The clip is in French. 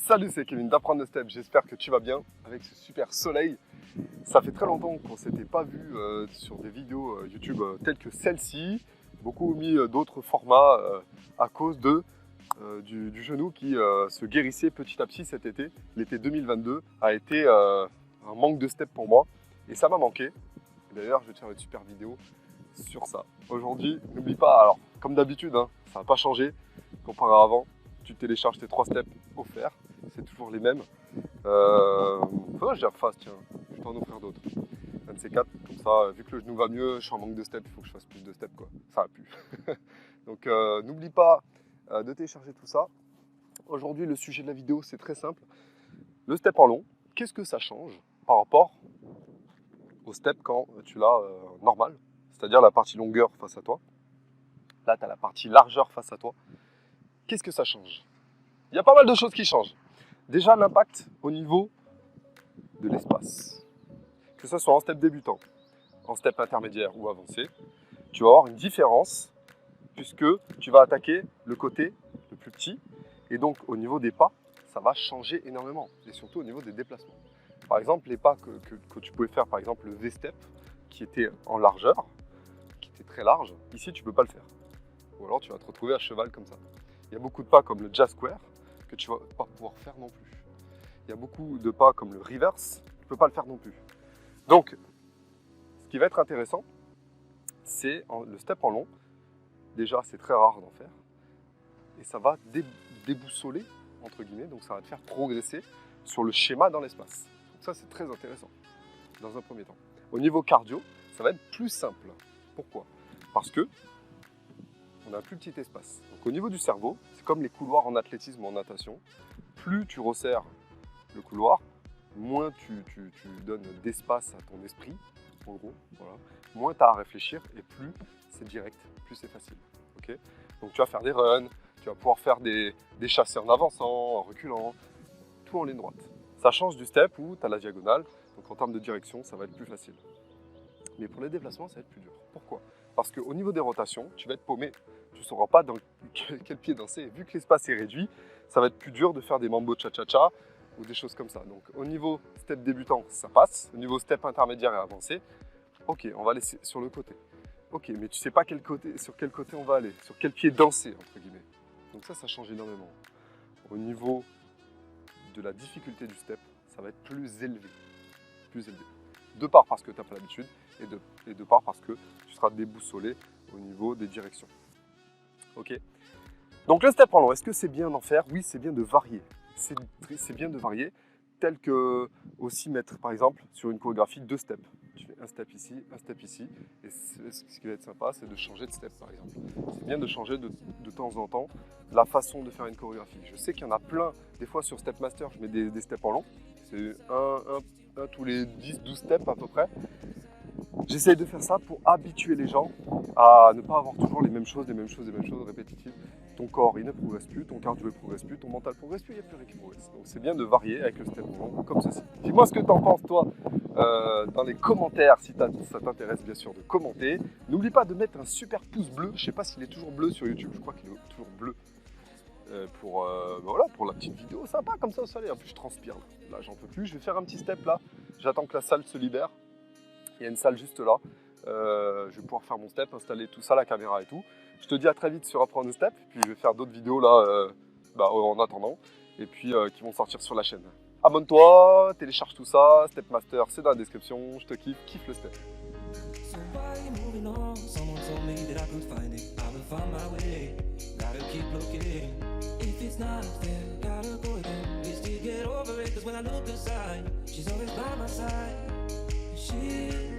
Salut, c'est Kevin d'Apprendre le Step, j'espère que tu vas bien avec ce super soleil. Ça fait très longtemps qu'on ne s'était pas vu sur des vidéos YouTube telles que celle-ci. Beaucoup ont mis d'autres formats à cause du genou qui se guérissait petit à petit cet été. L'été 2022 a été un manque de step pour moi et ça m'a manqué. D'ailleurs, je vais te faire une super vidéo sur ça. Aujourd'hui, n'oublie pas, alors comme d'habitude, hein, ça n'a pas changé comparé à avant. Tu télécharges tes 3 steps offerts, c'est toujours les mêmes. Faudrait que je les refasse, tiens, je vais t'en offrir d'autres. Un de ces 4, comme ça, vu que le genou va mieux, je suis en manque de steps, il faut que je fasse plus de steps, quoi. Ça va plus. Donc n'oublie pas de télécharger tout ça. Aujourd'hui, le sujet de la vidéo, c'est très simple. Le step en long, qu'est-ce que ça change par rapport au step quand tu l'as normal, c'est-à-dire la partie longueur face à toi. Là, tu as la partie largeur face à toi. Qu'est-ce que ça change? Il y a pas mal de choses qui changent. Déjà, l'impact au niveau de l'espace. Que ce soit en step débutant, en step intermédiaire ou avancé, tu vas avoir une différence puisque tu vas attaquer le côté le plus petit et donc au niveau des pas, ça va changer énormément et surtout au niveau des déplacements. Par exemple, les pas que tu pouvais faire, par exemple le V-step qui était en largeur, qui était très large, ici tu ne peux pas le faire. Ou alors tu vas te retrouver à cheval comme ça. Il y a beaucoup de pas comme le jazz square que tu ne vas pas pouvoir faire non plus. Il y a beaucoup de pas comme le reverse, tu ne peux pas le faire non plus. Donc, ce qui va être intéressant, c'est le step en long. Déjà, c'est très rare d'en faire. Et ça va déboussoler, entre guillemets, donc ça va te faire progresser sur le schéma dans l'espace. Donc ça, c'est très intéressant, dans un premier temps. Au niveau cardio, ça va être plus simple. Pourquoi? Parce que on a un plus petit espace. Donc au niveau du cerveau, c'est comme les couloirs en athlétisme ou en natation. Plus tu resserres le couloir, moins tu donnes d'espace à ton esprit, en gros, voilà. Moins tu as à réfléchir et plus c'est direct, plus c'est facile. Okay, donc tu vas faire des runs, tu vas pouvoir faire des chassés en avançant, en reculant, tout en ligne droite. Ça change du step où tu as la diagonale, donc en termes de direction, ça va être plus facile. Mais pour les déplacements, ça va être plus dur. Pourquoi? Parce qu'au niveau des rotations, tu vas être paumé. Tu ne sauras pas dans quel pied danser. Vu que l'espace est réduit, ça va être plus dur de faire des mambo cha-cha-cha ou des choses comme ça. Donc au niveau step débutant, ça passe. Au niveau step intermédiaire et avancé, ok, on va laisser sur le côté. Ok, mais tu ne sais pas sur quel côté on va aller, sur quel pied danser, entre guillemets. Donc ça change énormément. Au niveau de la difficulté du step, ça va être plus élevé. Plus élevé. De part parce que tu n'as pas l'habitude et de part parce que tu seras déboussolé au niveau des directions. Ok. Donc le step en long, est-ce que c'est bien d'en faire? Oui, c'est bien de varier. C'est bien de varier, tel que aussi mettre par exemple sur une chorégraphie 2 steps. Tu fais un step ici, et ce qui va être sympa, c'est de changer de step par exemple. C'est bien de changer de temps en temps la façon de faire une chorégraphie. Je sais qu'il y en a plein, des fois sur Step Master, je mets des steps en long. C'est un tous les 10-12 steps à peu près. J'essaye de faire ça pour habituer les gens à ne pas avoir toujours les mêmes choses répétitives. Ton corps, il ne progresse plus, ton cardio ne progresse plus, ton mental ne progresse plus, il n'y a plus rien qui progresse. Donc c'est bien de varier avec le step long comme ceci. Dis-moi ce que tu en penses toi dans les commentaires, si ça t'intéresse bien sûr de commenter. N'oublie pas de mettre un super pouce bleu, je ne sais pas s'il est toujours bleu sur YouTube, je crois qu'il est toujours bleu. Voilà, pour la petite vidéo sympa comme ça au soleil. En plus je transpire là j'en peux plus, je vais faire un petit step là, j'attends que la salle se libère. Il y a une salle juste là, je vais pouvoir faire mon step, installer tout ça, la caméra et tout. Je te dis à très vite sur Apprendre le Step, puis je vais faire d'autres vidéos là en attendant, et puis qui vont sortir sur la chaîne. Abonne-toi, télécharge tout ça, Step Master c'est dans la description, je te kiffe le step. She